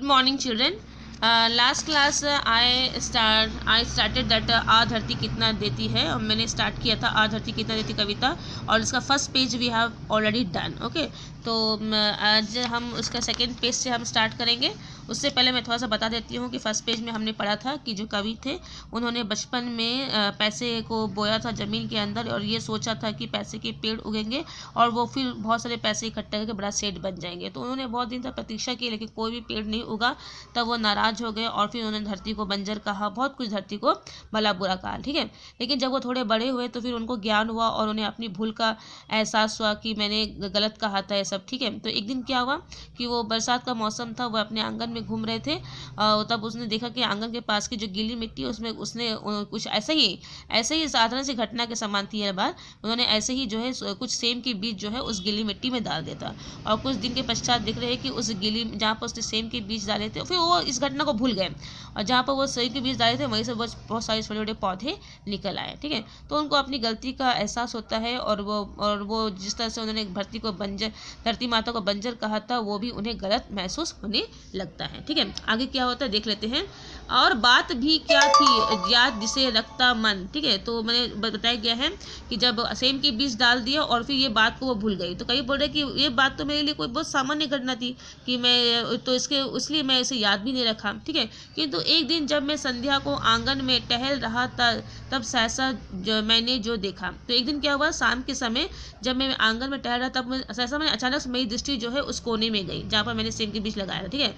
Good morning, children. Last class I started that आ धरती कितना देती है, और मैंने स्टार्ट किया था आ धरती कितना देती कविता, और इसका first page we have already done. Okay, तो आज हम उसका सेकेंड पेज से हम स्टार्ट करेंगे. उससे पहले मैं थोड़ा सा बता देती हूँ कि फर्स्ट पेज में हमने पढ़ा था कि जो कवि थे उन्होंने बचपन में पैसे को बोया था ज़मीन के अंदर, और ये सोचा था कि पैसे के पेड़ उगेंगे और वो फिर बहुत सारे पैसे इकट्ठा करके बड़ा सेठ बन जाएंगे. तो उन्होंने बहुत दिन तक प्रतीक्षा की, लेकिन कोई भी पेड़ नहीं उगा. तब वो नाराज़ हो गए और फिर उन्होंने धरती को बंजर कहा, बहुत कुछ धरती को भला बुरा कहा. ठीक है, लेकिन जब वो थोड़े बड़े हुए तो फिर उनको ज्ञान हुआ और उन्हें अपनी भूल का एहसास हुआ कि मैंने गलत कहा था ये सब. ठीक है, तो एक दिन क्या हुआ कि वो बरसात का मौसम था, वो अपने आंगन में घूम रहे थे. तब उसने देखा कि आंगन के पास की जो गीली मिट्टी उसमें उसने कुछ ऐसे ही साधारण सी घटना के समान थी यह बात. उन्होंने ऐसे ही जो है कुछ सेम के बीज जो है उस गीली मिट्टी में डाल देता, और कुछ दिन के पश्चात दिख रहे कि उस गीली जहाँ पर उसने सेम के बीज डाले थे फिर वो इस घटना को भूल गए, और जहाँ पर वो सेम के बीज डाले थे वहीं से बहुत सारे छोटे छोटे पौधे निकल आए. ठीक है, तो उनको अपनी गलती का एहसास होता है, और वो जिस तरह से उन्होंने धरती माता को बंजर कहा था वो भी उन्हें गलत महसूस होने लगता है. ठीक है, आगे क्या होता है देख लेते हैं. और बात भी क्या थी याद जिसे रखता मन. ठीक है, तो मैंने बताया गया है कि जब सेम के बीज डाल दिया और फिर ये बात को वो भूल गई, तो कई बोल रहे कि ये बात तो मेरे लिए कोई बहुत सामान्य घटना थी कि मैं तो इसलिए मैं इसे याद भी नहीं रखा. ठीक है, किंतु एक दिन जब मैं संध्या को आंगन में टहल रहा था तब सहसा मैंने जो देखा. तो एक दिन क्या हुआ, शाम के समय जब मैं आंगन में टहल रहा तब सहसा मैंने अचानक मेरी दृष्टि जो है उस कोने में गई जहाँ पर मैंने सेम के बीज लगाया था. ठीक है,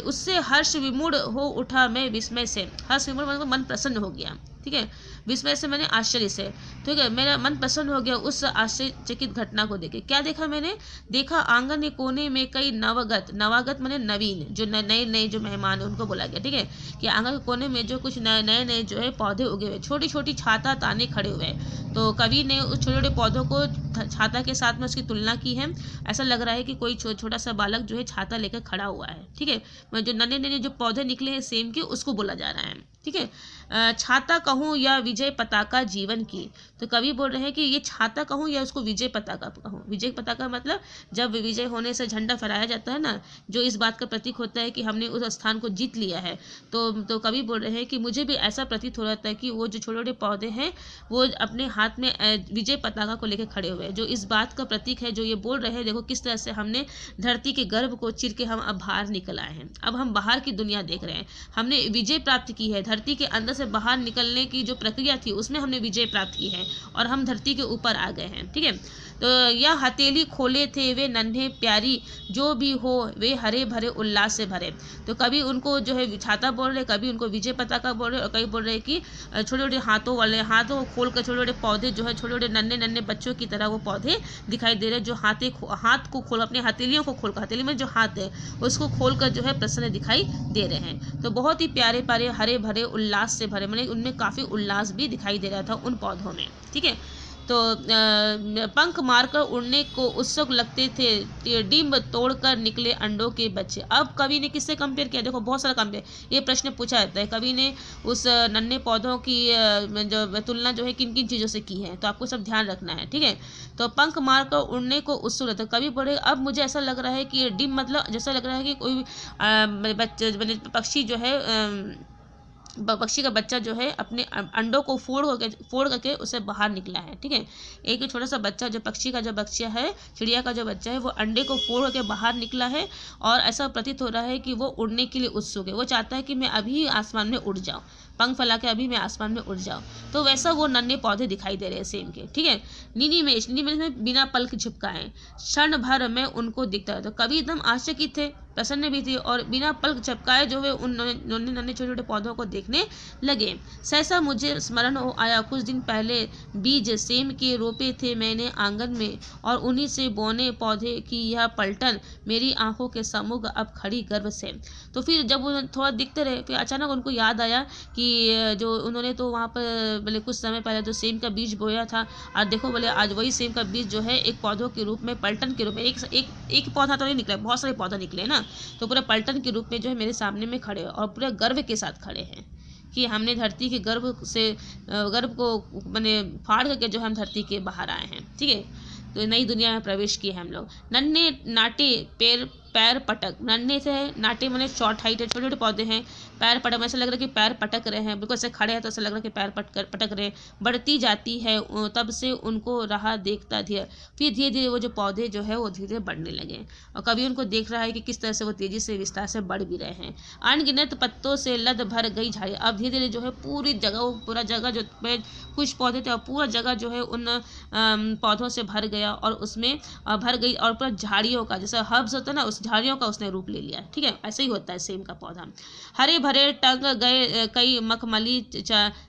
उससे हर्ष विमूढ़ हो उठा मैं विस्मय से. हर्ष विमूढ़ मतलब मन प्रसन्न हो गया. ठीक है, विस्मय से मैंने आश्चर्य से. ठीक है, मेरा मन प्रसन्न हो गया उस आश्चर्यचकित घटना को देखे. क्या देखा मैंने? देखा आंगन के कोने में कई नवागत माने नवीन, जो नए जो मेहमान है उनको बोला गया. ठीक है, कि आंगन के कोने में जो कुछ नए जो है पौधे उगे हुए, छोटी छोटी छाता ताने खड़े हुए. तो कवि ने उस छोटे छोटे पौधों को छाता के साथ में उसकी तुलना की है. ऐसा लग रहा है कि कोई छोटा सा बालक जो है छाता लेकर खड़ा हुआ है. ठीक है, जो नन्हे जो पौधे निकले हैं सेम के उसको बोला जा रहा है. ठीक है, छाता कहूँ या विजय पताका जीवन की. तो कवि बोल रहे हैं कि ये छाता कहूँ या उसको विजय पताका कहूँ. विजय पताका मतलब जब विजय होने से झंडा फहराया जाता है ना, जो इस बात का प्रतीक होता है कि हमने उस स्थान को जीत लिया है. तो कवि बोल रहे हैं कि मुझे भी ऐसा प्रतीत हो रहा था कि वो जो छोटे छोटे पौधे हैं वो अपने हाथ में विजय पताका को लेकर खड़े हुए हैं, जो इस बात का प्रतीक है, जो ये बोल रहे हैं देखो किस तरह से हमने धरती के गर्भ को चीर के हम अब बाहर निकल आए हैं. अब हम बाहर की दुनिया देख रहे हैं, हमने विजय प्राप्त की है. धरती के अंदर से बाहर निकलने की जो प्रक्रिया थी उसमें हमने विजय प्राप्त की है और हम धरती के ऊपर आ गए हैं. ठीक है, तो यह हथेली खोले थे वे नन्हे प्यारी, जो भी हो वे हरे भरे उल्लास से भरे. तो कभी उनको जो है छाता बोल रहे, कभी उनको विजय पताका बोल रहे, और कभी बोल रहे कि छोटे छोटे हाथों को खोल कर छोटे छोटे पौधे जो है छोटे छोटे नन्हे बच्चों की तरह वो पौधे दिखाई दे रहे, जो हाथ को खोल अपनी हथेलियों को खोल, हथेली में जो हाथ है उसको खोल कर जो है प्रसन्न दिखाई दे रहे हैं. तो बहुत ही प्यारे प्यारे हरे भरे उल्लास से भरे, मतलब उनमें काफ़ी उल्लास भी दिखाई दे रहा था उन पौधों में. ठीक है, तो पंख मारकर उड़ने को उत्सुक लगते थे, डिम्ब तोड़कर निकले अंडों के बच्चे. अब कवि ने किससे कंपेयर किया? देखो बहुत सारा कंपेयर, ये प्रश्न पूछा जाता है. कवि ने उस नन्हे पौधों की जो तुलना जो है किन किन चीज़ों से की है, तो आपको सब ध्यान रखना है. ठीक है, तो पंख मारकर उड़ने को उत्सुक रहता है. कवि बोले अब मुझे ऐसा लग रहा है कि डिम्ब मतलब जैसा लग रहा है कि कोई पक्षी जो है पक्षी का बच्चा जो है अपने अंडों को फोड़ करके उसे बाहर निकला है. ठीक है, एक छोटा सा बच्चा जो पक्षी का जो बच्चा है, चिड़िया का जो बच्चा है, वो अंडे को फोड़ करके बाहर निकला है, और ऐसा प्रतीत हो रहा है कि वो उड़ने के लिए उत्सुक है. वो चाहता है कि मैं अभी आसमान में उड़ जाऊँ, पंख फैला के अभी मैं आसमान में उड़ जाऊँ. तो वैसा वो नन्हे पौधे दिखाई दे रहे हैं सेम के. ठीक है, नीनी में बिना पलक झपकाए क्षण भर में उनको दिखता है. तो कवि एकदम आश्चर्यचकित थे, प्रसन्न भी थी, और बिना पलक झपकाए जो है उन नन्हे छोटे छोटे पौधों को देखने लगे. सहसा मुझे स्मरण हो आया कुछ दिन पहले बीज सेम के रोपे थे मैंने आंगन में, और उन्हीं से बोने पौधे की यह पलटन मेरी आंखों के सम्मुख अब खड़ी गर्व से. तो फिर जब वो थोड़ा दिखते रहे, फिर अचानक उनको याद आया कि जो उन्होंने तो वहाँ पर बोले कुछ समय पहले जो सेम का बीज बोया था, और देखो बोले आज वही सेम का बीज जो है एक पौधों के रूप में, पलटन के रूप में, एक पौधा तो नहीं निकला, बहुत सारे पौधे निकले ना, तो पूरे पलटन के रूप में जो है मेरे सामने में खड़े और पूरे गर्व के साथ खड़े हैं कि हमने धरती के गर्भ को मैंने फाड़ करके जो हम धरती के बाहर आए हैं. ठीक है, तो नई दुनिया में प्रवेश किए हम लोग. नन्हे नाटे पैर पैर पटक, नन्हे से है, नाटे मैंने शॉर्ट हाइट है, छोटे छोटे पौधे हैं, पैर पटक, ऐसा लग रहा है कि पैर पटक रहे हैं, बिल्कुल ऐसे खड़े हैं तो ऐसा लग रहा है कि पैर पटक रहे हैं। बढ़ती जाती है तब से उनको रहा देखता धीरे, फिर धीरे धीरे वो जो पौधे जो है वो धीरे धीरे बढ़ने लगे, और कभी उनको देख रहा है कि किस तरह से वो तेजी से विस्तार से बढ़ भी रहे हैं। अनगिनत पत्तों से लद भर गई झाड़ी, अब धीरे धीरे जो है पूरी जगह, पूरा जगह जो कुछ पौधे थे और पूरा जगह जो है उन पौधों से भर गया, और उसमें भर गई, और पूरा झाड़ियों का, जैसे हर्ब्स होता है ना, उस झाड़ियों का उसने रूप ले लिया। ठीक है, ऐसे ही होता है सेम का पौधा। हरे भरे टंग गए कई मखमली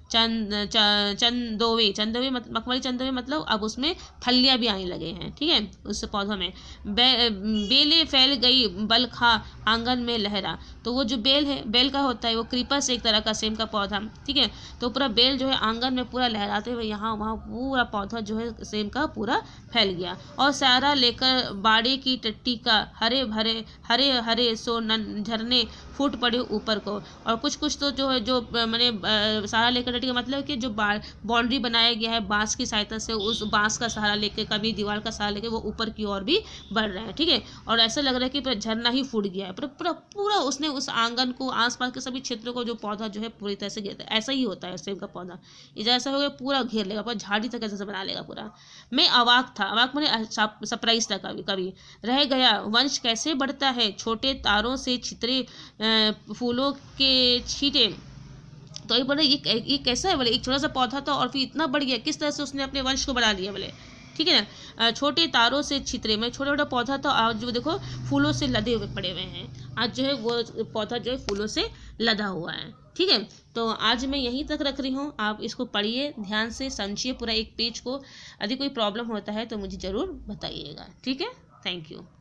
चंदोवे, मखमली चंदोवे मतलब अब उसमें फलियां भी आने लगे हैं। ठीक है, उस पौधों में बेलें फैल गई बल खा आंगन में लहरा, तो वो जो बेल है, बेल का होता है वो क्रीपर्स एक तरह का सेम का पौधा। ठीक है, तो पूरा बेल जो है आंगन में पूरा लहराते हुए यहाँ वहाँ पूरा पौधा जो है सेम का पूरा फैल गया, और सहारा लेकर बाड़े की टट्टी का हरे हरे सो झरने फूट पड़े ऊपर को। और कुछ कुछ तो जो है, जो मैंने सहारा लेकर टट्टी का मतलब कि जो बाउंड्री बनाया गया है बांस की सहायता से, उस बांस का सहारा लेकर, कभी दीवार का सहारा लेकर वो ऊपर की ओर भी बढ़ रहे हैं। ठीक है, और ऐसा लग रहा है कि पूरा झरना ही फूट गया है, पूरा उसने उस आंगन को, आसपास के सभी क्षेत्रों को जो पौधा जो है पूरी तरह से घेरता है। ऐसा ही होता है सेब का पौधा, ये जैसा हो गया पूरा घेर लेगा, पूरा झाड़ी तक ऐसे बना लेगा पूरा। मैं अवाक था, अवाक मैंने सरप्राइज था, कभी रह गया वंश कैसे बढ़ता है, छोटे तारों से छितरे फूलों के छींटे। तो ये बोले ये कैसा है, बोले एक छोटा सा पौधा था और फिर इतना बढ़ गया, किस तरह से उसने अपने वंश को बढ़ा लिया बोले। ठीक है ना, छोटे तारों से छितरे, में छोटा छोटा पौधा था, आज जो देखो फूलों से लदे हुए पड़े हुए हैं, आज जो है वो पौधा जो है फूलों से लदा हुआ है। ठीक है, तो आज मैं यहीं तक रख रही हूँ, आप इसको पढ़िए, ध्यान से समझिए पूरा एक पेज को। यदि कोई प्रॉब्लम होता है तो मुझे ज़रूर बताइएगा। ठीक है, थैंक यू।